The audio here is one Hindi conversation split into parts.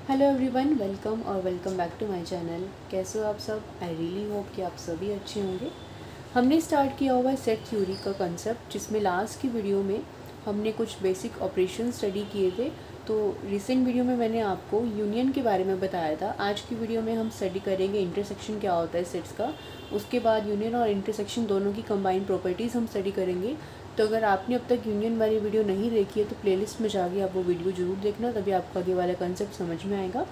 Hello everyone, welcome back to my channel. कैसे हो आप सब? आई रियली होप कि आप सभी अच्छे होंगे। हमने स्टार्ट किया हुआ है सेट थ्योरी का कंसेप्ट, जिसमें लास्ट की वीडियो में हमने कुछ बेसिक ऑपरेशन स्टडी किए थे। तो रिसेंट वीडियो में मैंने आपको यूनियन के बारे में बताया था। आज की वीडियो में हम स्टडी करेंगे इंटरसेक्शन क्या होता है सेट्स का। उसके बाद यूनियन और इंटरसेक्शन दोनों की कंबाइंड प्रॉपर्टीज़ हम स्टडी करेंगे। तो अगर आपने अब तक यूनियन वाली वीडियो नहीं देखी है तो प्लेलिस्ट में जाके आप वो वीडियो ज़रूर देखना, तभी आपको आगे वाला कंसेप्ट समझ में आएगा।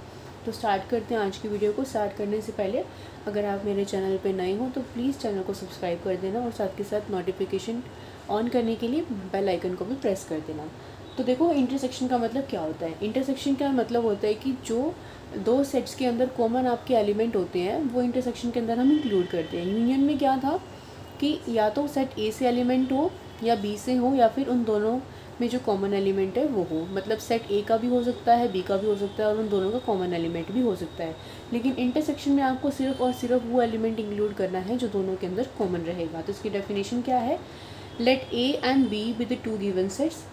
तो स्टार्ट करते हैं आज की वीडियो को। स्टार्ट करने से पहले अगर आप मेरे चैनल पे नए हो तो प्लीज़ चैनल को सब्सक्राइब कर देना और साथ के साथ नोटिफिकेशन ऑन करने के लिए बेल आइकन को भी प्रेस कर देना। तो देखो, इंटरसेक्शन का मतलब क्या होता है। इंटरसेक्शन का मतलब होता है कि जो दो सेट्स के अंदर कॉमन आपके एलिमेंट होते हैं वो इंटरसेक्शन के अंदर हम इंक्लूड करते हैं। यूनियन में क्या था कि या तो सेट ए से एलिमेंट हो या बी से हो, या फिर उन दोनों में जो कॉमन एलिमेंट है वो हो। मतलब सेट ए का भी हो सकता है, बी का भी हो सकता है और उन दोनों का कॉमन एलिमेंट भी हो सकता है। लेकिन इंटरसेक्शन में आपको सिर्फ और सिर्फ वो एलिमेंट इंक्लूड करना है जो दोनों के अंदर कॉमन रहेगा। तो इसकी डेफिनेशन क्या है? Let A and B with the two given sets,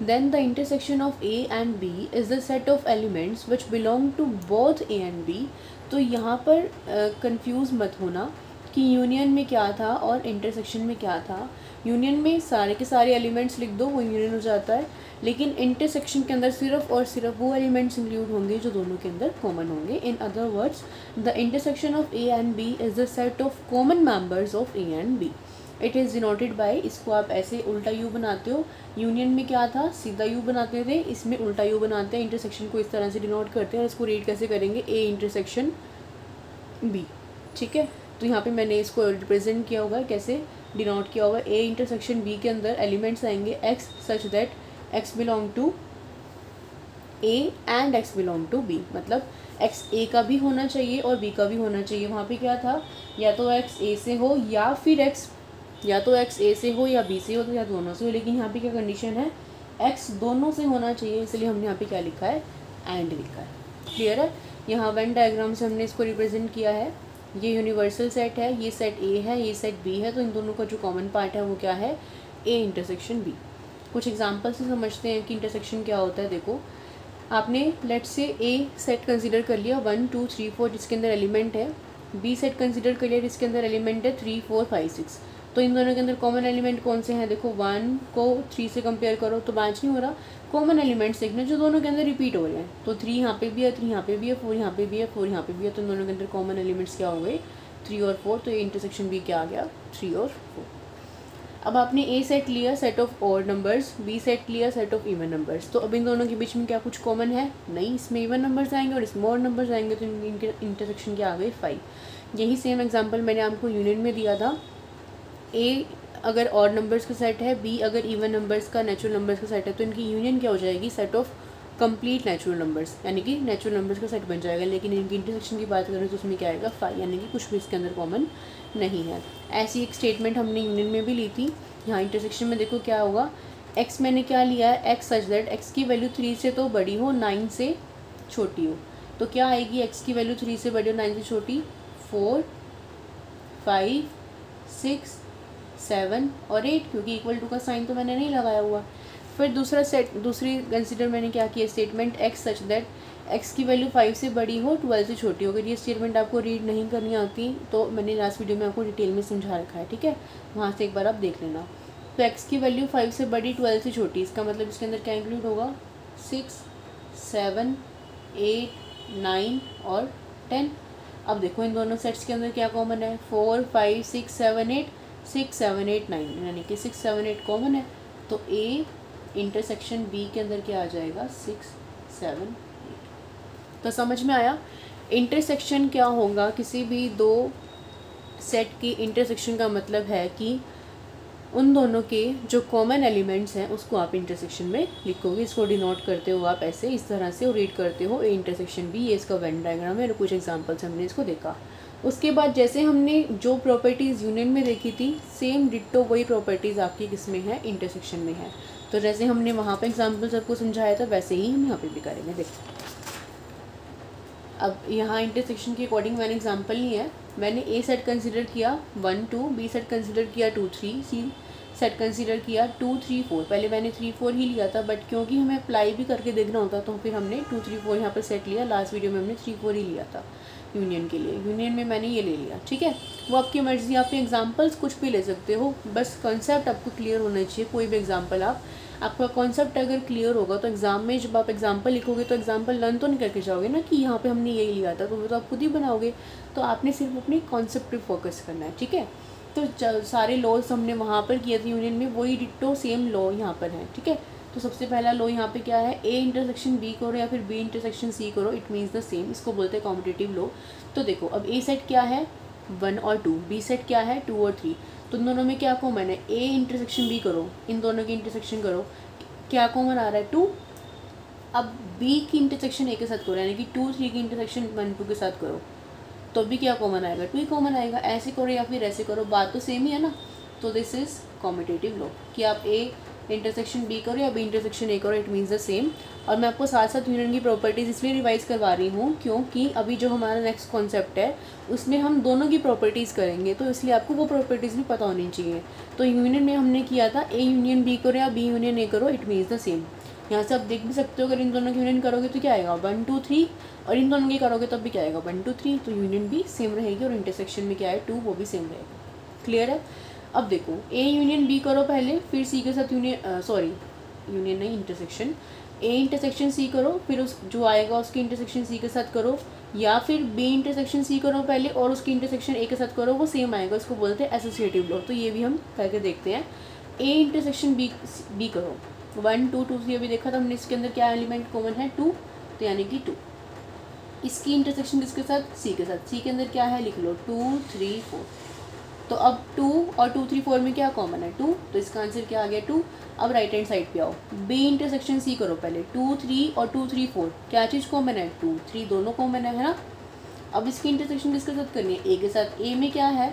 then the intersection of A and B is the set of elements which belong to both A and B। तो यहाँ पर कंफ्यूज मत होना कि यूनियन में क्या था और इंटरसेक्शन में क्या था। यूनियन में सारे के सारे एलिमेंट्स लिख दो, वो यूनियन हो जाता है। लेकिन इंटरसेक्शन के अंदर सिर्फ और सिर्फ वो एलिमेंट्स इंक्लूड होंगे जो दोनों के अंदर कॉमन होंगे। In other words, the intersection of A and B is the set of common members of A and B. It is denoted by, इसको आप ऐसे उल्टा यू बनाते हो। यूनियन में क्या था, सीधा यू बनाते थे, इसमें उल्टा यू बनाते हैं। इंटरसेक्शन को इस तरह से डिनोट करते हैं। इसको रीड कैसे करेंगे? A intersection B. ठीक है, तो यहाँ पे मैंने इसको रिप्रेजेंट किया होगा, कैसे डिनोट किया होगा। ए इंटरसेक्शन बी के अंदर एलिमेंट्स आएंगे X such that X belong to A and X belong to B. मतलब एक्स ए का भी होना चाहिए और बी का भी होना चाहिए। वहाँ पे क्या था, या तो एक्स ए से हो या फिर एक्स ए से हो या बी से हो, तो या दोनों से हो। लेकिन यहाँ पे क्या कंडीशन है, एक्स दोनों से होना चाहिए, इसलिए हमने यहाँ पे क्या लिखा है, एंड लिखा है। क्लियर है? यहाँ वेन डायग्राम से हमने इसको रिप्रेजेंट किया है। ये यूनिवर्सल सेट है, ये सेट ए है, ये सेट बी है। तो इन दोनों का जो कॉमन पार्ट है वो क्या है, ए इंटरसेक्शन बी। कुछ एग्जाम्पल से समझते हैं कि इंटरसेक्शन क्या होता है। देखो, आपने लेट से ए सेट कंसिडर कर लिया 1 2 3 4 जिसके अंदर एलिमेंट है। बी सेट कंसिडर कर लिया जिसके अंदर एलिमेंट है 3 4 5 6। तो इन दोनों के अंदर कॉमन एलिमेंट कौन से हैं? देखो, 1 को 3 से कंपेयर करो तो मैच नहीं हो रहा। कॉमन एलिमेंट्स देखना जो दोनों के अंदर रिपीट हो रहे हैं। तो 3 यहाँ पे भी है, 3 यहाँ पे भी है, 4 यहाँ पे भी है, 4 यहाँ पे भी है। तो इन दोनों के अंदर कॉमन एलिमेंट्स क्या हो गए, 3 और 4। तो ये इंटरसेक्शन भी क्या आ गया, 3 और 4। अब आपने ए सेट लिया set of odd numbers, B set लिया सेट ऑफ इवन नंबर्स। तो अब इन दोनों के बीच में क्या कुछ कॉमन है? नहीं, इसमें इवन नंबर्स आएंगे और इसमें ऑड नंबर्स आएंगे। तो इनके इंटरसेक्शन क्या आ गई, 5। यही सेम एग्जांपल मैंने आपको यूनियन में दिया था। ए अगर ऑड नंबर्स का सेट है, बी अगर इवन नंबर्स का नेचुरल नंबर्स का सेट है, तो इनकी यूनियन क्या हो जाएगी, set of complete natural numbers, यानी कि नेचुरल नंबर्स का सेट बन जाएगा। लेकिन इनकी इंटरसेक्शन की बात करें तो उसमें क्या आएगा, 5, यानी कि कुछ भी इसके अंदर कॉमन नहीं है। ऐसी एक स्टेटमेंट हमने यूनियन में भी ली थी। यहाँ इंटरसेक्शन में देखो क्या होगा, एक्स मैंने क्या लिया है, एक्स सच दैट एक्स की वैल्यू 3 से तो बड़ी हो, 9 से छोटी हो। तो क्या आएगी, एक्स की वैल्यू 3 से बड़ी हो 9 से छोटी, 4 5 6 7 और 8, क्योंकि इक्वल टू का साइन तो मैंने नहीं लगाया हुआ। फिर दूसरी कंसिडर मैंने क्या किया, statement x such that x की वैल्यू 5 से बड़ी हो, 12 से छोटी हो। अगर ये स्टेटमेंट आपको रीड नहीं करनी आती तो मैंने लास्ट वीडियो में आपको डिटेल में समझा रखा है, ठीक है, वहाँ से एक बार आप देख लेना। तो एक्स की वैल्यू 5 से बड़ी, 12 से छोटी, इसका मतलब इसके अंदर क्या इंक्लूड होगा, 6 7 8 9 और 10। अब देखो, इन दोनों सेट्स के अंदर क्या कॉमन है, 4 5 6 7 8, 6 7 8 9, यानी कि 6 7 8 कॉमन है। तो ए इंटरसेक्शन बी के अंदर क्या आ जाएगा, 6 7 8। तो समझ में आया इंटरसेक्शन क्या होगा। किसी भी दो सेट की इंटरसेक्शन का मतलब है कि उन दोनों के जो कॉमन एलिमेंट्स हैं उसको आप इंटरसेक्शन में लिखोगे। इसको डिनोट करते हो आप ऐसे, इस तरह से, और रीड करते हो ए इंटरसेक्शन बी। ये इसका वेन डायग्राम है और कुछ एग्जांपल्स हमने इसको देखा। उसके बाद जैसे हमने जो प्रॉपर्टीज़ यूनियन में देखी थी, सेम डिट्टो वही प्रॉपर्टीज़ आपकी किस में है, इंटरसेक्शन में है। तो जैसे हमने वहाँ पे एग्जांपल सबको समझाया था वैसे ही हम यहाँ पे भी करेंगे। देखो, अब यहाँ इंटरसेक्शन के अकॉर्डिंग मैंने एग्जांपल लिया है। मैंने ए सेट कंसिडर किया 1 2, बी सेट कंसिडर किया 2 3, सेट कंसीडर किया 2 3 4। पहले मैंने 3 4 ही लिया था, बट क्योंकि हमें अप्लाई भी करके देखना होता तो फिर हमने 2 3 4 यहाँ पर सेट लिया। लास्ट वीडियो में हमने 3 4 ही लिया था यूनियन के लिए, यूनियन में मैंने ये ले लिया, ठीक है। वो आपकी मर्ज़ी, आप एग्जांपल्स कुछ भी ले सकते हो, बस कॉन्सेप्ट आपको क्लियर होना चाहिए। कोई भी एग्जांपल आपका कॉन्सेप्ट अगर क्लियर होगा तो एग्जाम में जब आप एग्जांपल लिखोगे तो एग्जांपल लर्न तो नहीं करके जाओगे ना कि यहाँ पे हमने यही लिया था, तो वो तो आप खुद ही बनाओगे। तो आपने सिर्फ अपने कॉन्सेप्ट पे फोकस करना है, ठीक है। तो सारे लॉज हमने वहाँ पर किए थे यूनियन में, वही डिट्टो सेम लॉ यहाँ पर है, ठीक है। तो सबसे पहला लॉ यहाँ पे क्या है, ए इंटरसेक्शन बी करो या फिर बी इंटरसेक्शन सी करो, इट मीन्स द सेम, इसको बोलते हैं कॉम्पिटिटिव लॉ। तो देखो अब ए सेट क्या है 1 और 2, बी सेट क्या है 2 और 3, तो इन दोनों में क्या कॉमन है, ए इंटरसेक्शन बी करो, इन दोनों की इंटरसेक्शन करो, क्या कॉमन आ रहा है 2। अब बी की इंटरसेक्शन ए के साथ करो, यानी कि 2 3 की इंटरसेक्शन 1 2 के साथ करो, तो भी क्या कॉमन आएगा 2 ही कॉमन आएगा। ऐसे करो या फिर ऐसे करो, बात तो सेम ही है ना। तो दिस इज कॉम्पिटिटिव लॉ कि आप ए इंटरसेक्शन बी करो या बी इंटरसेक्शन ए करो, इट मीन्स द सेम। और मैं आपको साथ साथ यूनियन की प्रॉपर्टीज़ इसलिए रिवाइज करवा रही हूँ क्योंकि अभी जो हमारा नेक्स्ट कॉन्सेप्ट है उसमें हम दोनों की प्रॉपर्टीज़ करेंगे, तो इसलिए आपको वो प्रॉपर्टीज़ भी पता होनी चाहिए। तो यूनियन में हमने किया था ए यूनियन बी करो या बी यूनियन ए करो, इट मीन्स द सेम। यहाँ से आप देख भी सकते हो, अगर इन दोनों की यूनियन करोगे तो क्या आएगा 1 2 3, और इन दोनों की करोगे तब भी क्या आएगा 1 2 3, तो यूनियन भी सेम रहेगी और इंटरसेक्शन में क्या है 2, वो भी सेम रहेगा। क्लियर है। अब देखो ए यूनियन बी करो पहले, फिर सी के साथ यूनियन नहीं इंटरसेक्शन, ए इंटरसेक्शन सी करो, फिर उस जो आएगा उसकी इंटरसेक्शन सी के साथ करो, या फिर बी इंटरसेक्शन सी करो पहले और उसकी इंटरसेक्शन ए के साथ करो, वो सेम आएगा, उसको बोलते हैं एसोसिएटिव लॉ। तो ये भी हम करके देखते हैं। ए इंटरसेक्शन बी करो 1 2 2 3, अभी देखा था हमने, इसके अंदर क्या एलिमेंट कॉमन है 2, तो यानी कि 2। इसकी इंटरसेक्शन किसके साथ सी के साथ, सी के अंदर क्या है लिख लो 2 3 4। तो अब 2 और 2 3 4 में क्या कॉमन है 2, तो इसका आंसर क्या आ गया 2। अब राइट हैंड साइड पे आओ, बी इंटरसेक्शन सी करो पहले 2 3 और 2 3 4, क्या चीज़ कॉमन है 2 3, दोनों कॉमन है ना। अब इसकी इंटरसेक्शन किसके साथ करनी है, ए के साथ। ए में क्या है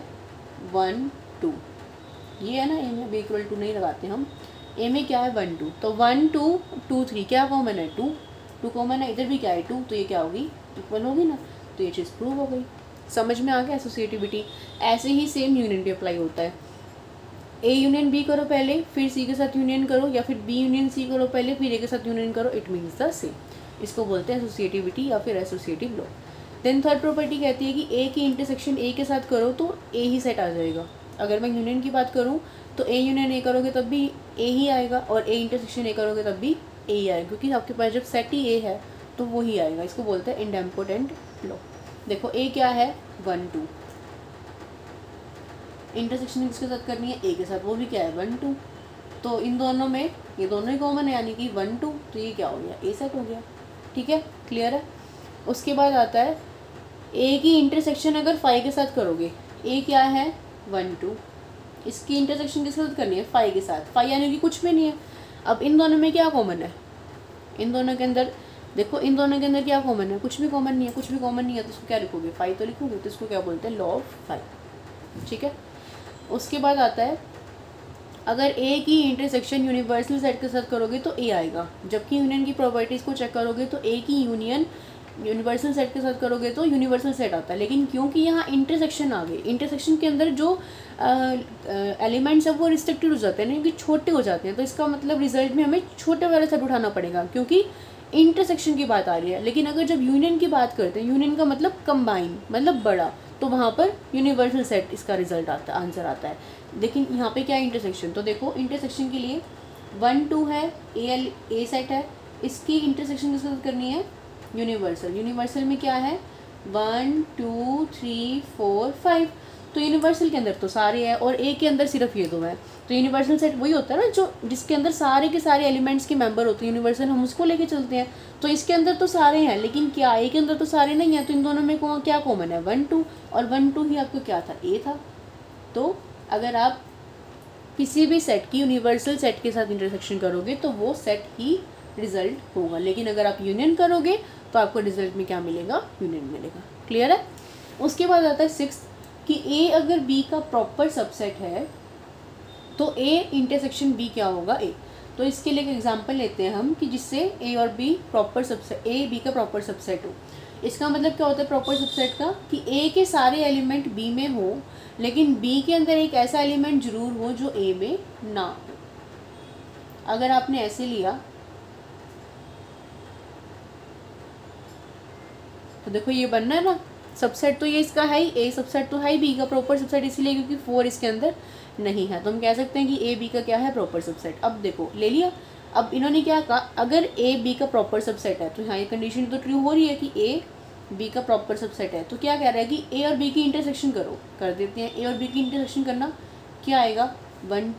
1 2, ये है ना, ए में बी इक्वल टू नहीं लगाते हम, ए में क्या है 1 2, तो 1 2 2 3 क्या कॉमन है 2 2 कॉमन है, इधर भी क्या है 2, तो ये क्या होगी इक्वल होगी ना, तो ये चीज़ प्रूव हो गई। समझ में आ गया एसोसिएटिविटी। ऐसे ही सेम यूनियन पे अप्लाई होता है, ए यूनियन बी करो पहले, फिर सी के साथ यूनियन करो, या फिर बी यूनियन सी करो पहले, फिर ए के साथ यूनियन करो, इट मीन्स द सेम। इसको बोलते हैं एसोसिएटिविटी या फिर associative law. Then third property कहती है कि ए की इंटरसेक्शन ए के साथ करो तो ए ही सेट आ जाएगा। अगर मैं यूनियन की बात करूँ तो ए यूनियन ए करोगे तब भी ए ही आएगा, और ए इंटरसेक्शन ए करोगे तब भी ए ही आएगा, क्योंकि आपके पास जब सेट ही ए है तो वो ही आएगा। इसको बोलते हैं इंडेम्पोटेंट लॉ। देखो ए क्या है 1 2, इंटरसेक्शन किसके साथ करनी है ए के साथ, वो भी क्या है 1 2, तो इन दोनों में ये दोनों ही कॉमन है, यानी कि 1 2, तो ये क्या हो गया ए सेट हो गया। ठीक है, क्लियर है। उसके बाद आता है ए की इंटरसेक्शन अगर 5 के साथ करोगे, ए क्या है 1 2, इसकी इंटरसेक्शन किसके साथ करनी है 5 के साथ, 5 यानी कि कुछ भी नहीं है। अब इन दोनों में क्या कॉमन है, इन दोनों के अंदर देखो, इन दोनों के अंदर क्या कॉमन है, कुछ भी कॉमन नहीं है। कुछ भी कॉमन नहीं है तो इसको क्या लिखोगे 5 तो लिखोगे, तो इसको क्या बोलते हैं लॉ ऑफ 5। ठीक है। उसके बाद आता है अगर ए की इंटरसेक्शन यूनिवर्सल सेट के साथ करोगे तो ए आएगा, जबकि यूनियन की प्रॉपर्टीज़ को चेक करोगे तो ए की यूनियन यूनिवर्सल सेट के साथ करोगे तो यूनिवर्सल सेट आता है। लेकिन क्योंकि यहाँ इंटरसेक्शन आ गए, इंटरसेक्शन के अंदर जो एलिमेंट्स है वो रिस्ट्रिक्टेड हो जाते हैं, क्योंकि छोटे हो जाते हैं, तो इसका मतलब रिजल्ट में हमें छोटे वाला सेट उठाना पड़ेगा, क्योंकि इंटरसेक्शन की बात आ रही है। लेकिन अगर जब यूनियन की बात करते हैं, यूनियन का मतलब कंबाइन, मतलब बड़ा, तो वहाँ पर यूनिवर्सल सेट इसका रिजल्ट आता है, आंसर आता है। लेकिन यहाँ पे क्या है इंटरसेक्शन, तो देखो इंटरसेक्शन के लिए 1 2 है, ए सेट है, इसकी इंटरसेक्शन किसके साथ करनी है यूनिवर्सल। यूनिवर्सल में क्या है 1 2 3 4 5, तो यूनिवर्सल के अंदर तो सारे हैं और ए के अंदर सिर्फ ये 2 हैं, तो यूनिवर्सल सेट वही होता है ना जो जिसके अंदर सारे के सारे एलिमेंट्स के मेंबर होते हैं, यूनिवर्सल हम उसको लेके चलते हैं। तो इसके अंदर तो सारे हैं, लेकिन क्या ए के अंदर तो सारे नहीं हैं, तो इन दोनों में क्या कॉमन है 1 2, और 1 2 ही आपको क्या था ए था। तो अगर आप किसी भी सेट की यूनिवर्सल सेट के साथ इंटरसेक्शन करोगे तो वो सेट ही रिजल्ट होगा, लेकिन अगर आप यूनियन करोगे तो आपको रिजल्ट में क्या मिलेगा यूनियन मिलेगा। क्लियर है। उसके बाद आता है 6 कि ए अगर बी का प्रॉपर सबसेट है तो ए इंटरसेक्शन बी क्या होगा ए। तो इसके लिए एक एग्जांपल लेते हैं हम कि जिससे ए और B proper subset, A B का प्रॉपर सबसेट हो। इसका मतलब क्या होता है प्रॉपर सबसेट का, कि ए के सारे एलिमेंट बी में हो, लेकिन बी के अंदर एक ऐसा एलिमेंट जरूर हो जो ए में ना। अगर आपने ऐसे लिया तो देखो ये बनना है ना, सबसेट तो ये इसका है ही, ए सबसेट तो है ही बी का प्रॉपर सबसेट, इसीलिए क्योंकि 4 इसके अंदर नहीं है, तो हम कह सकते हैं कि ए बी का क्या है, प्रॉपर सबसेट। अब देखो ले लिया, अब इन्होंने क्या कहा, अगर ए बी का प्रॉपर सबसेट है, तो यहाँ ये कंडीशन तो ट्रू हो रही है कि ए बी का प्रॉपर सबसेट है, तो क्या कह रहा है कि ए और बी की इंटरसेक्शन करो, कर देते हैं। ए और बी की इंटरसेक्शन करना क्या आएगा, 1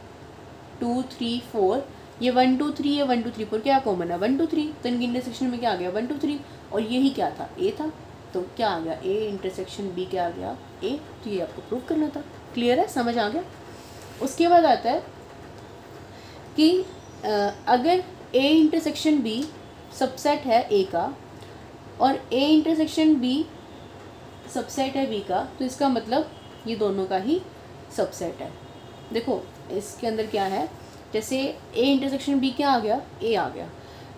2 3 4, ये 1 2 3 ये 1 2 3 4 क्या कॉमन है, 1 2 3, तो इनकी इंटरसेक्शन में क्या आ गया, 1 2 3, और यही क्या था, ए था, तो क्या आ गया, ए इंटरसेक्शन बी क्या आ गया, ए। तो ये आपको प्रूव करना था। क्लियर है, समझ आ गया। उसके बाद आता है कि अगर ए इंटरसेक्शन बी सबसेट है ए का और ए इंटरसेक्शन बी सबसेट है बी का, तो इसका मतलब ये दोनों का ही सबसेट है। देखो इसके अंदर क्या है, जैसे ए इंटरसेक्शन बी क्या आ गया, ए आ गया,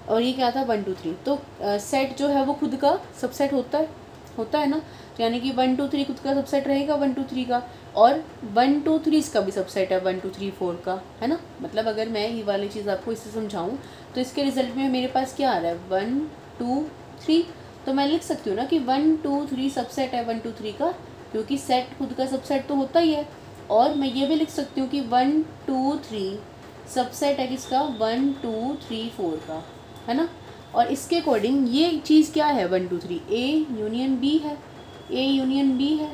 और ये क्या था 1 2 3, तो सेट जो है वो खुद का सबसेट होता है ना, तो यानी कि 1 2 3 खुद का सबसेट रहेगा 1 2 3 का, और 1 2 3 इसका भी सबसेट है 1 2 3 4 का, है ना। मतलब अगर मैं ये वाली चीज़ आपको इससे समझाऊँ तो इसके रिजल्ट में मेरे पास क्या आ रहा है, 1 2 3, तो मैं लिख सकती हूँ ना कि 1 2 3 सबसेट है 1 2 3 का, क्योंकि सेट खुद का सबसेट तो होता ही है। और मैं ये भी लिख सकती हूँ कि 1 2 3 सबसेट है किसका, 1 2 3 4 का, है ना। और इसके अकॉर्डिंग ये चीज़ क्या है, 1 2 3 ए यूनियन बी है, ए यूनियन बी है,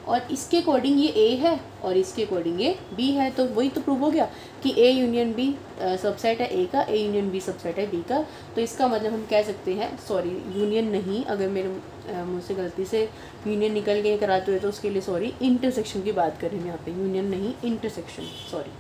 और इसके अकॉर्डिंग ये ए है और इसके अकॉर्डिंग ये बी है, तो वही तो प्रूव हो गया कि ए यूनियन बी सबसेट है ए का, ए यूनियन बी सबसेट है बी का। तो इसका मतलब हम कह सकते हैं, सॉरी यूनियन नहीं, अगर मेरे मुझसे गलती से यूनियन निकल गए कराते हुए तो उसके लिए सॉरी, इंटरसेक्शन की बात करें यहाँ पे, यूनियन नहीं intersection, sorry.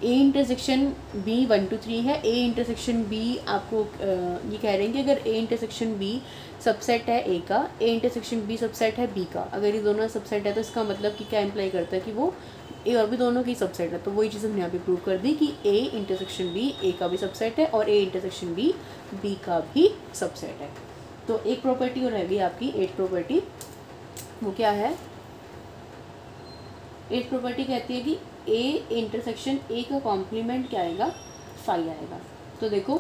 A intersection B 1 2 3 है, ए इंटरसेक्शन बी आपको ये कह रहे हैं कि अगर ए इंटरसेक्शन बी सबसेट है ए का, ए इंटरसेक्शन बी सबसेट है बी का, अगर ये दोनों सबसेट है तो इसका मतलब कि क्या इम्प्लाई करता है कि वो ए और भी दोनों की सबसेट है। तो वही चीज़ हमने यहाँ पे प्रूव कर दी कि ए इंटरसेक्शन बी ए का भी सबसेट है और ए इंटरसेक्शन बी बी का भी सबसेट है। तो एक प्रॉपर्टी और रहेगी आपकी एट प्रॉपर्टी, वो क्या है, एट प्रॉपर्टी कहती है कि ए इंटरसेक्शन ए का कॉम्प्लीमेंट क्या आएगा, फाई आएगा। तो देखो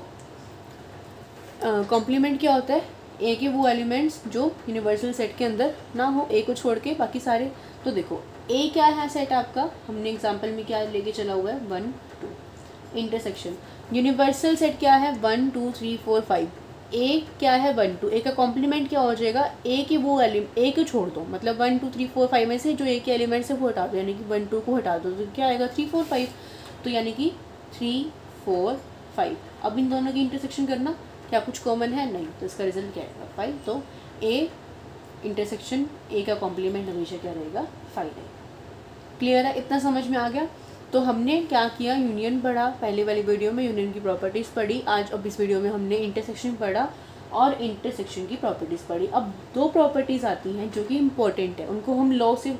कॉम्प्लीमेंट क्या होता है, ए के वो एलिमेंट्स जो यूनिवर्सल सेट के अंदर ना हो, ए को छोड़ के बाकी सारे। तो देखो ए क्या है सेट आपका, हमने एग्जांपल में क्या लेके चला हुआ है 1 2, इंटरसेक्शन यूनिवर्सल सेट क्या है 1 2 3 4 5, ए क्या है 1 2, ए का कॉम्प्लीमेंट क्या हो जाएगा, ए के वो ए को छोड़ दो, मतलब 1 2 3 4 5 में से जो ए के एलिमेंट्स है वो हटा दो, यानी कि 1 2 को हटा दो, तो क्या आएगा 3 4 5, तो यानी कि 3 4 5। अब इन दोनों की इंटरसेक्शन करना, क्या कुछ कॉमन है, नहीं, तो इसका रिजल्ट क्या आएगा 5। तो ए इंटरसेक्शन ए का कॉम्प्लीमेंट हमेशा क्या रहेगा, 5 रहेगा। क्लियर है, इतना समझ में आ गया। तो हमने क्या किया, यूनियन पढ़ा, पहले वाली वीडियो में यूनियन की प्रॉपर्टीज़ पढ़ी, आज अब इस वीडियो में हमने इंटरसेक्शन पढ़ा और इंटरसेक्शन की प्रॉपर्टीज़ पढ़ी। अब दो प्रॉपर्टीज़ आती हैं जो कि इम्पोर्टेंट है, उनको हम लॉ से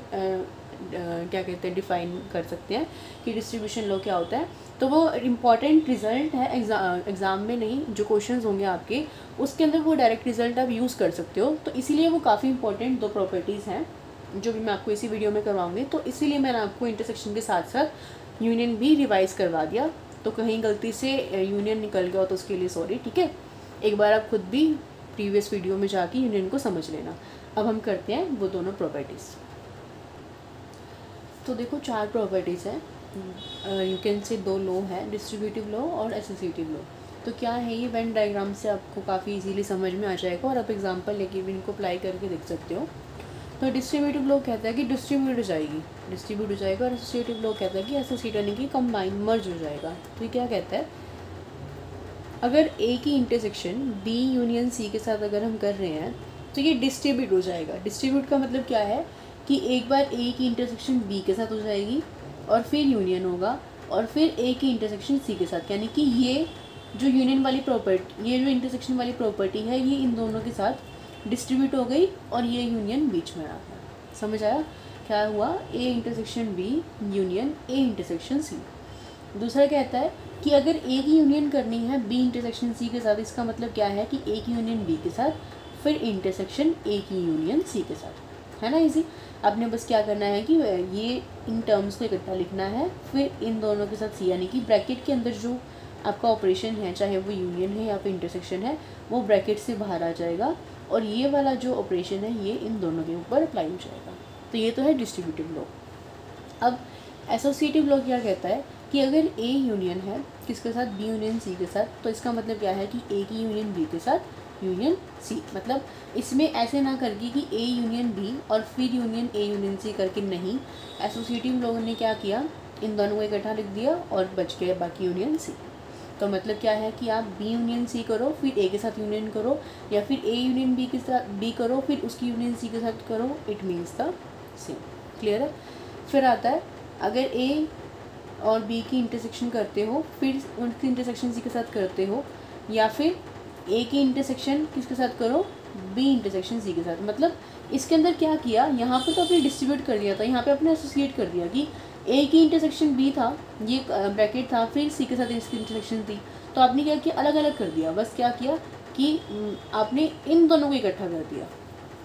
क्या कहते हैं डिफाइन कर सकते हैं कि डिस्ट्रीब्यूशन लॉ क्या होता है। तो वो इम्पॉर्टेंट रिजल्ट है एग्ज़ाम में नहीं, जो क्वेश्चंस होंगे आपके उसके अंदर वो डायरेक्ट रिजल्ट आप यूज़ कर सकते हो, तो इसीलिए वो काफ़ी इंपॉर्टेंट दो प्रॉपर्टीज़ हैं जो भी मैं आपको इसी वीडियो में करवाऊँगी। तो इसीलिए मैंने आपको इंटरसेक्शन के साथ साथ यूनियन भी रिवाइज़ करवा दिया, तो कहीं गलती से यूनियन निकल गया तो उसके लिए सॉरी, ठीक है। एक बार आप खुद भी प्रीवियस वीडियो में जाके यूनियन को समझ लेना। अब हम करते हैं वो दोनों प्रॉपर्टीज़। तो देखो 4 प्रॉपर्टीज़ हैं, यू कैन से 2 लॉ है, डिस्ट्रीब्यूटिव लॉ और एसोसिएटिव लॉ। तो क्या है ये, वेन डायग्राम से आपको काफ़ी इजीली समझ में आ जाएगा और आप एग्जांपल लेके भी इनको अप्लाई करके देख सकते हो। तो डिस्ट्रीब्यूटिव लॉ कहता है कि डिस्ट्रीब्यूट हो जाएगा, और एसोसिएटिव लॉ कहता है कि एसोसिएट यानी कि कंबाइन मर्ज हो जाएगा। तो ये क्या कहता है, अगर ए की इंटरसेक्शन बी यूनियन सी के साथ अगर हम कर रहे हैं तो ये डिस्ट्रीब्यूट हो जाएगा। डिस्ट्रीब्यूट का मतलब क्या है कि एक बार ए की इंटरसेक्शन बी के साथ हो जाएगी और फिर यूनियन होगा और फिर ए की इंटरसेक्शन सी के साथ, यानी कि ये जो यूनियन वाली प्रॉपर्टी, ये जो इंटरसेक्शन वाली प्रॉपर्टी है, ये इन दोनों के साथ डिस्ट्रीब्यूट हो गई और ये यूनियन बीच में आ गया। समझ आया क्या हुआ, A intersection B union A intersection C. दूसरा कहता है कि अगर ए की यूनियन करनी है बी इंटरसेक्शन सी के साथ, इसका मतलब क्या है कि ए की यूनियन बी के साथ फिर इंटरसेक्शन ए की यूनियन सी के साथ। है ना इजी। आपने बस क्या करना है कि ये इन टर्म्स को इकट्ठा लिखना है, फिर इन दोनों के साथ सी, यानी कि ब्रैकेट के अंदर जो आपका ऑपरेशन है, चाहे वो यूनियन है या फिर इंटरसेक्शन है, वो ब्रैकेट से बाहर आ जाएगा और ये वाला जो ऑपरेशन है ये इन दोनों के ऊपर अप्लाई हो जाएगा। तो ये तो है डिस्ट्रीब्यूटिव लॉ। अब एसोसिएटिव लॉ क्या कहता है कि अगर ए यूनियन है किसके साथ, बी यूनियन सी के साथ, तो इसका मतलब क्या है कि ए की यूनियन बी के साथ यूनियन सी। मतलब इसमें ऐसे ना करके कि ए यूनियन बी और फिर यूनियन ए यूनियन सी करके, नहीं, एसोसिएटिव लोगों ने क्या किया, इन दोनों को इकट्ठा लिख दिया और बच गया बाकी यूनियन सी। तो मतलब क्या है कि आप बी यूनियन सी करो फिर ए के साथ यूनियन करो, या फिर ए यूनियन बी के साथ बी करो फिर उसकी यूनियन सी के साथ करो, it means the same. Clear है। फिर आता है अगर ए और बी की इंटरसेक्शन करते हो फिर उनकी इंटरसेक्शन सी के साथ करते हो, या फिर ए की इंटरसेक्शन किसके साथ करो, बी इंटरसेक्शन सी के साथ। मतलब इसके अंदर क्या किया, यहाँ पे तो आपने डिस्ट्रीब्यूट कर दिया था, यहाँ पे आपने एसोसिएट कर दिया कि ए की इंटरसेक्शन बी था, ये ब्रैकेट था, फिर सी के साथ इसकी इंटरसेक्शन थी, तो आपने क्या किया, अलग अलग कर दिया। बस क्या किया कि आपने इन दोनों को इकट्ठा कर दिया।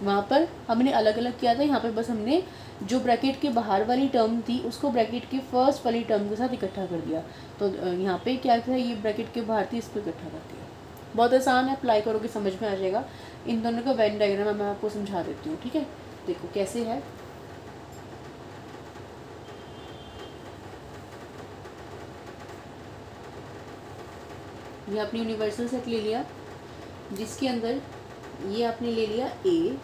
वहाँ पर हमने अलग अलग किया था, यहाँ पे बस हमने जो ब्रैकेट के बाहर वाली टर्म थी उसको ब्रैकेट के फर्स्ट वाली टर्म के साथ इकट्ठा कर दिया। तो यहाँ पे क्या था, ये ब्रैकेट के बाहर थी, इसको इकट्ठा कर दिया। बहुत आसान है, अप्लाई करोगे समझ में आ जाएगा। इन दोनों का वेन डायग्राम मैं आपको समझा देती हूँ, ठीक है। देखो कैसे है। ये आपने यूनिवर्सल सेट ले लिया जिसके अंदर ये आपने ले लिया ए,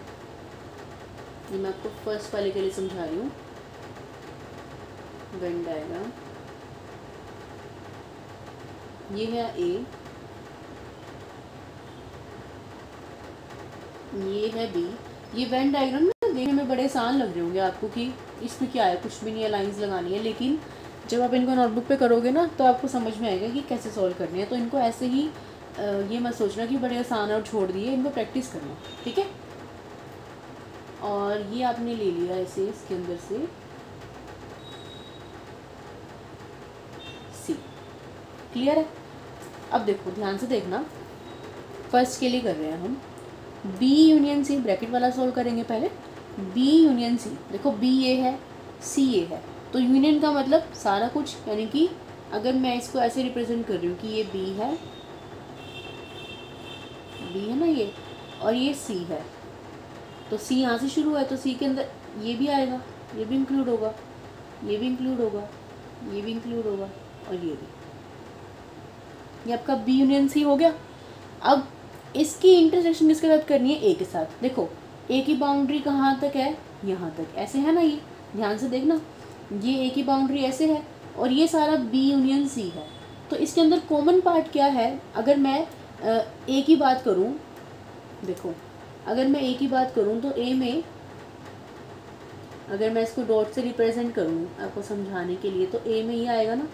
ये मैं आपको फर्स्ट वाले के लिए समझा रही हूँ, वेन डायग्राम। ये है ए, ये है बी। ये वेन डायग्राम ना देखने में बड़े आसान लग रहे होंगे आपको कि इसमें क्या है, कुछ भी नहीं है, लाइंस लगानी है, लेकिन जब आप इनको नोटबुक पे करोगे ना तो आपको समझ में आएगा कि कैसे सॉल्व करनी है। तो इनको ऐसे ही ये मत सोचना कि बड़े आसान और छोड़ दिए, इनको प्रैक्टिस करना, ठीक है। और ये आपने ले लिया ऐसे, इसके अंदर से सी। क्लियर है। अब देखो ध्यान से देखना, फर्स्ट के लिए कर रहे हैं हम बी यूनियन सी, ब्रैकेट वाला सॉल्व करेंगे पहले। बी यूनियन सी, देखो बी ए है, सी ए है, तो यूनियन का मतलब सारा कुछ, यानी कि अगर मैं इसको ऐसे रिप्रेजेंट कर रही हूँ कि ये बी है ना ये, और ये सी है, तो सी यहाँ से शुरू है तो सी के अंदर ये भी आएगा, ये भी इंक्लूड होगा, ये भी इंक्लूड होगा, ये भी इंक्लूड होगा, और ये भी। ये आपका बी यूनियन सी हो गया। अब इसकी इंटरसेक्शन किसके साथ करनी है, ए के साथ। देखो ए की बाउंड्री कहाँ तक है, यहाँ तक, ऐसे है ना, ये ध्यान से देखना, ये ए की बाउंड्री ऐसे है और ये सारा बी यूनियन सी है। तो इसके अंदर कॉमन पार्ट क्या है, अगर मैं ए की बात करूँ, देखो अगर मैं ए की बात करूँ तो ए में अगर मैं इसको डॉट से रिप्रेजेंट करूँ आपको समझाने के लिए, तो ए में ये आएगा ना,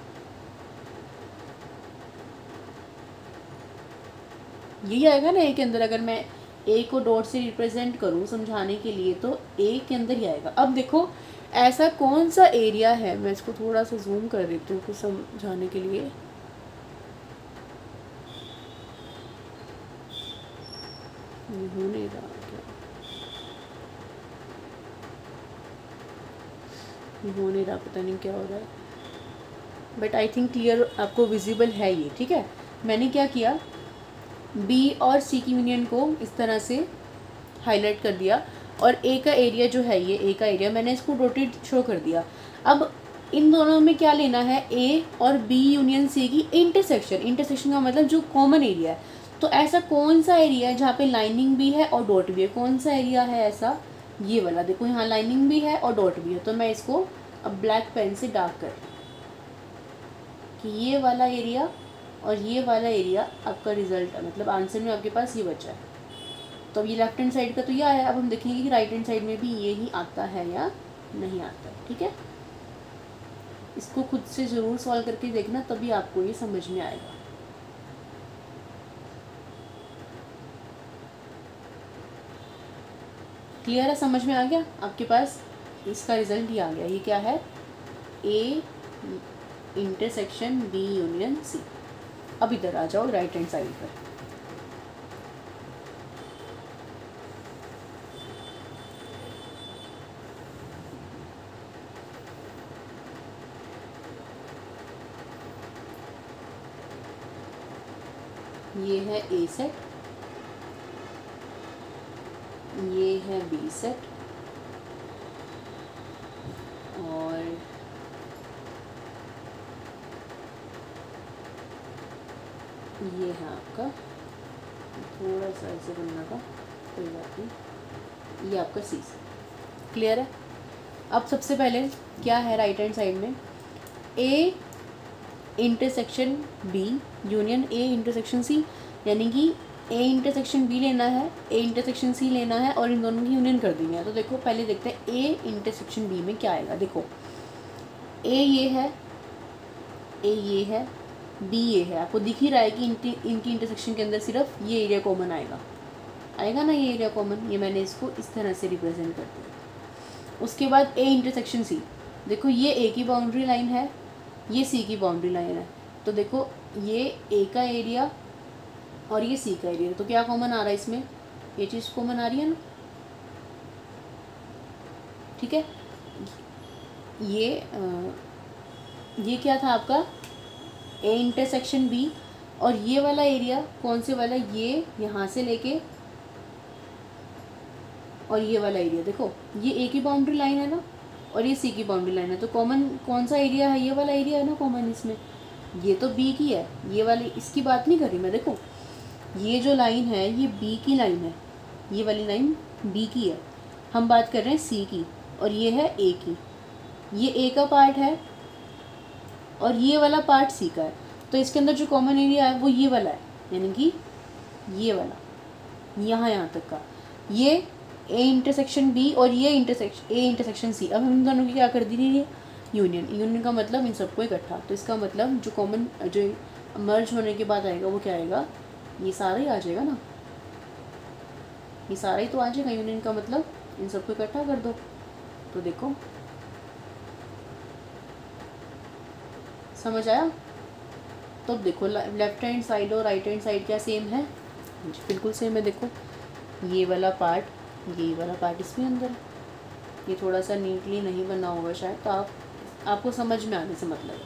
यही आएगा ना ए के अंदर। अगर मैं ए को डॉट से रिप्रेजेंट करूँ समझाने के लिए तो ए के अंदर ही आएगा। अब देखो ऐसा कौन सा एरिया है, मैं इसको थोड़ा सा जूम कर देती हूँ कुछ समझाने के लिए। हो नहीं रहा क्या, हो नहीं रहा, पता नहीं क्या हो रहा है, बट आई थिंक क्लियर आपको विजिबल है ये, ठीक है। मैंने क्या किया, बी और सी की यूनियन को इस तरह से हाईलाइट कर दिया और ए का एरिया जो है, ये ए का एरिया मैंने इसको रोटेट शो कर दिया। अब इन दोनों में क्या लेना है, ए और बी यूनियन सी की इंटरसेक्शन। इंटरसेक्शन का मतलब जो कॉमन एरिया है। तो ऐसा कौन सा एरिया है जहाँ पे लाइनिंग भी है और डॉट भी है, कौन सा एरिया है ऐसा, ये वाला। देखो यहाँ लाइनिंग भी है और डॉट भी है, तो मैं इसको अब ब्लैक पेन से डार्क कर कि ये वाला एरिया और ये वाला एरिया आपका रिजल्ट है, मतलब आंसर में आपके पास ये बचा है। तो अब ये लेफ्ट हैंड साइड का तो यह आया, अब हम देखेंगे कि राइट हैंड साइड में भी ये ही आता है या नहीं आता, ठीक है। इसको खुद से ज़रूर सॉल्व करके देखना, तभी आपको ये समझ में आएगा। क्लियर है, समझ में आ गया आपके पास, इसका रिजल्ट ही आ गया। ये क्या है, A intersection B union C. अब इधर आ जाओ राइट हैंड साइड पर। ये है ए सेट, ये है बी सेट, और ये है आपका, थोड़ा सा ऐसे बनना था, कोई बात नहीं, ये आपका सी सेट। क्लियर है। अब सबसे पहले क्या है राइट हैंड साइड में, A intersection B union A intersection C, यानी कि ए इंटरसेक्शन बी लेना है, ए इंटरसेक्शन सी लेना है और इन दोनों की यूनियन कर देनी है। तो देखो पहले देखते हैं ए इंटरसेक्शन बी में क्या आएगा। देखो ए ये है, ए ये है, बी ये है। आपको दिख ही रहा है कि इनकी इंटरसेक्शन के अंदर सिर्फ ये एरिया कॉमन आएगा, आएगा ना ये एरिया कॉमन। ये मैंने इसको इस तरह से रिप्रेजेंट कर दिया। उसके बाद ए इंटरसेक्शन सी, देखो ये ए की बाउंड्री लाइन है, ये सी की बाउंड्री लाइन है। तो देखो ये ए का एरिया और ये सी का एरिया, तो क्या कॉमन आ रहा है इसमें, ये चीज़ कॉमन आ रही है ना। ठीक है, ये क्या था आपका ए इंटरसेक्शन बी, और ये वाला एरिया कौन से वाला, ये यहाँ से लेके और ये वाला एरिया, देखो ये ए की बाउंड्री लाइन है ना और ये सी की बाउंड्री लाइन है। तो कॉमन कौन सा एरिया है, ये वाला एरिया है ना कॉमन इसमें। ये तो बी की है, ये वाली इसकी बात नहीं कर रही मैं। देखो ये जो लाइन है ये बी की लाइन है, ये वाली लाइन बी की है, हम बात कर रहे हैं सी की, और ये है ए की। ये ए का पार्ट है और ये वाला पार्ट सी का है। तो इसके अंदर जो कॉमन एरिया है वो ये वाला है, यानी कि ये वाला यहाँ तक का, ये ए इंटरसेक्शन बी और ये ए इंटरसेक्शन सी। अब हम इन दोनों की क्या कर दी है, यूनियन। यूनियन का मतलब इन सबको इकट्ठा। तो इसका मतलब जो कॉमन जो मर्ज होने के बाद आएगा वो क्या आएगा, ये सारा ही आ जाएगा ना, ये सारा ही तो आ जाएगा। यूनियन का मतलब इन सबको इकट्ठा कर दो। तो देखो समझ आया। तो देखो लेफ्ट हैंड साइड और राइट हैंड साइड क्या सेम है, बिल्कुल सेम है। देखो ये वाला पार्ट इसमें अंदर, ये थोड़ा सा नीटली नहीं बना होगा शायद, तो आपको समझ में आने से मतलब है।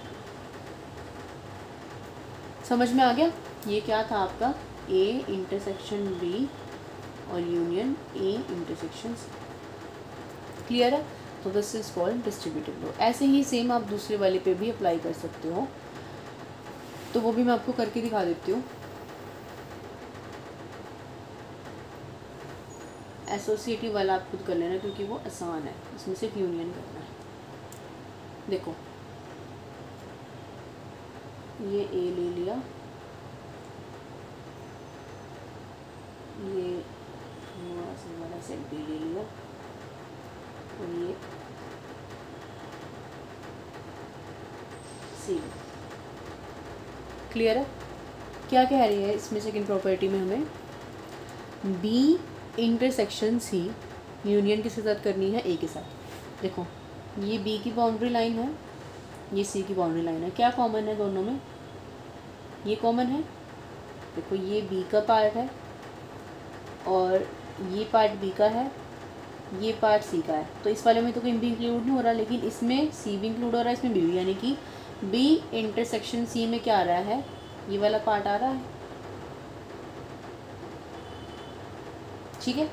समझ में आ गया। ये क्या था आपका ए इंटरसेक्शन बी और union A intersection C. Clear है। तो this is called distributive law. ऐसे ही सेम आप दूसरे वाले पे भी अप्लाई कर सकते हो, तो वो भी मैं आपको करके दिखा देती हूँ। एसोसिएटिव वाला आप खुद कर लेना क्योंकि वो आसान है, इसमें सिर्फ यूनियन करना है। देखो ये ए ले लिया, ये थोड़ा सा बड़ा सेट बी ले लिया, और ये सी। क्लियर है। क्या कह रही है इसमें सेकंड प्रॉपर्टी में, हमें बी इंटरसेक्शन सी यूनियन किसके साथ करनी है, ए के साथ। देखो ये बी की बाउंड्री लाइन है, ये सी की बाउंड्री लाइन है। क्या कॉमन है दोनों में, ये कॉमन है। देखो ये बी का पार्ट है और ये पार्ट बी का है, ये पार्ट सी का है। तो इस वाले में तो कहीं भी इंक्लूड नहीं हो रहा, लेकिन इसमें सी भी इंक्लूड हो रहा है, इसमें बी भी। यानी कि बी इंटरसेक्शन सी में क्या आ रहा है, ये वाला पार्ट आ रहा है। ठीक है।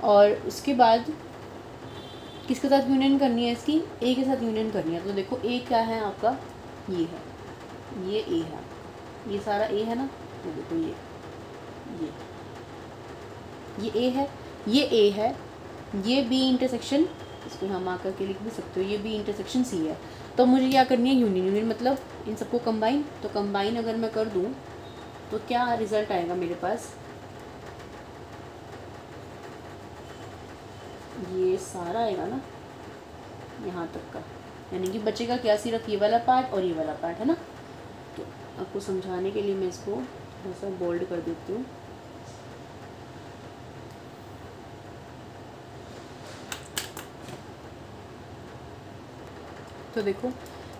और उसके बाद किसके साथ यूनियन करनी है, इसकी ए के साथ यूनियन करनी है। तो देखो ए क्या है आपका, ये है, ये ए है, ये सारा ए है ना। तो देखो ये ए है, ये ए है, ये बी इंटरसेक्शन, इसको हम आकर के लिख भी सकते हो, ये बी इंटरसेक्शन सी है। तो मुझे क्या करनी है, यूनियन। यूनियन मतलब इन सबको कंबाइन। तो कंबाइन अगर मैं कर दूँ तो क्या रिजल्ट आएगा मेरे पास, ये सारा आएगा ना यहाँ तक का। यानी कि बचेगा क्या, सिर्फ ये वाला पार्ट और ये वाला पार्ट, है ना। तो आपको समझाने के लिए मैं इसको थोड़ा सा बोल्ड कर देती हूँ। तो देखो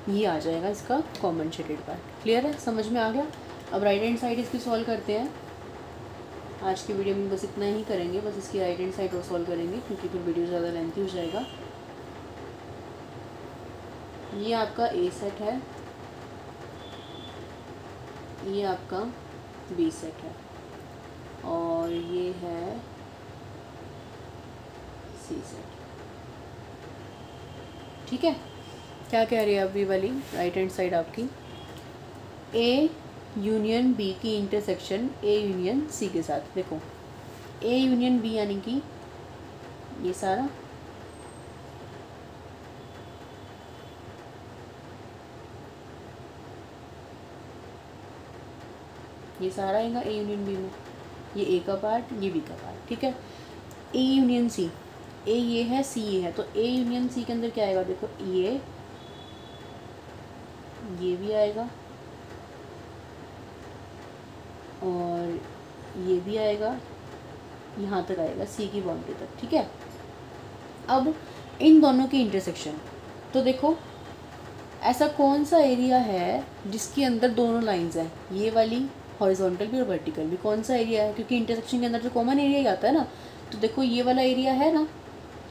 ये आ जाएगा इसका कॉमन शेडेड पार्ट। क्लियर है, समझ में आ गया। अब राइट हैंड साइड इसकी सॉल्व करते हैं। आज की वीडियो में बस इतना ही करेंगे, बस इसकी राइट हैंड साइड और सॉल्व करेंगे क्योंकि फिर वीडियो ज़्यादा लेंथी हो जाएगा। ये आपका ए सेट है, ये आपका बी सेट है, और ये है सी सेट। ठीक है, क्या कह रही है अभी वाली राइट हैंड साइड आपकी, ए यूनियन बी की इंटरसेक्शन ए यूनियन सी के साथ। देखो ए यूनियन बी यानी कि ये सारा, ये सारा आएगा ए यूनियन बी में, ये ए का पार्ट, ये बी का पार्ट। ठीक है, ए यूनियन सी, ए ये है सी ये है, तो ए यूनियन सी के अंदर क्या आएगा, देखो ये भी आएगा और ये भी आएगा, यहाँ तक आएगा सी की बाउंड्री तक। ठीक है, अब इन दोनों की इंटरसेक्शन, तो देखो ऐसा कौन सा एरिया है जिसके अंदर दोनों लाइंस हैं, ये वाली हॉरिजॉन्टल भी और वर्टिकल भी, कौन सा एरिया है, क्योंकि इंटरसेक्शन के अंदर तो कॉमन एरिया ही आता है ना। तो देखो ये वाला एरिया है ना,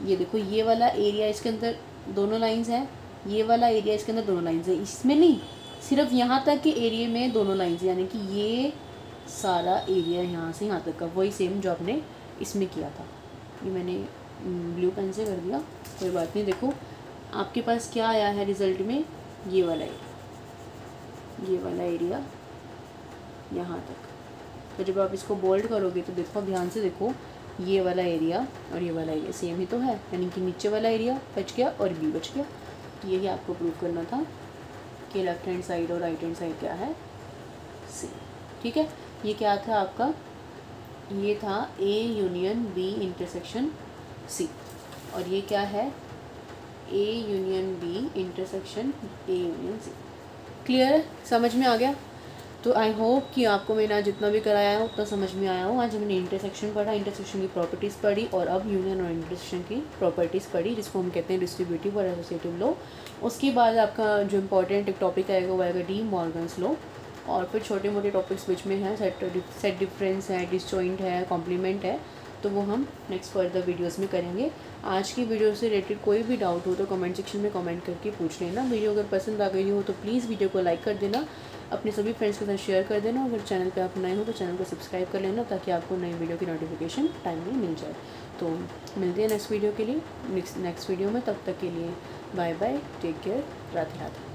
ये देखो ये वाला एरिया, इसके अंदर दोनों लाइंस हैं, ये वाला एरिया इसके अंदर दोनों लाइंस हैं, इसमें नहीं, सिर्फ यहाँ तक के एरिया में दोनों लाइंस, यानी कि ये सारा एरिया यहाँ से यहाँ तक का वही सेम जो आपने इसमें किया था। ये मैंने ब्लू पेन से कर दिया, कोई बात नहीं। देखो आपके पास क्या आया है रिज़ल्ट में, ये वाला एरिया, ये वाला एरिया यहाँ तक। तो जब आप इसको बोल्ड करोगे तो देखो ध्यान से देखो, ये वाला एरिया और ये वाला एरिया सेम ही तो है, यानी कि नीचे वाला एरिया बच गया और बी बच गया। यही आपको प्रूव करना था कि लेफ्ट हैंड साइड और राइट हैंड साइड क्या है, सेम। ठीक है, ये क्या था आपका, ये था A union B intersection C, और ये क्या है, A union B intersection A union C. Clear है, समझ में आ गया? तो आई होप कि आपको मैंने आज जितना भी कराया है उतना समझ में आया हो। आज हमने इंटरसेक्शन पढ़ा, इंटरसेक्शन की प्रॉपर्टीज़ पढ़ी, और अब यूनियन और इंटरसेक्शन की प्रॉपर्टीज़ पढ़ी, जिसको हम कहते हैं डिस्ट्रीब्यूटिव और एसोसिएटिव लॉ। उसके बाद आपका जो इंपॉर्टेंट एक टॉपिक आएगा वो आएगा डी मॉर्गन्स लॉ, और फिर छोटे मोटे टॉपिक्स बीच में हैं, सेट डिफरेंस है, डिसजॉइंट है, कॉम्प्लीमेंट है, तो वो हम नेक्स्ट फर्दर वीडियोस में करेंगे। आज की वीडियो से रिलेटेड कोई भी डाउट हो तो कमेंट सेक्शन में कमेंट करके पूछ लेना। वीडियो अगर पसंद आ गई हो तो प्लीज़ वीडियो को लाइक कर देना, अपने सभी फ्रेंड्स के साथ शेयर कर देना। अगर चैनल पे आप नए हो तो चैनल को सब्सक्राइब कर लेना, ताकि आपको नई वीडियो की नोटिफिकेशन टाइमली मिल जाए। तो मिलते हैं नेक्स्ट वीडियो के लिए, नेक्स्ट वीडियो में। तब तक के लिए bye bye, take care, Radhe Radhe.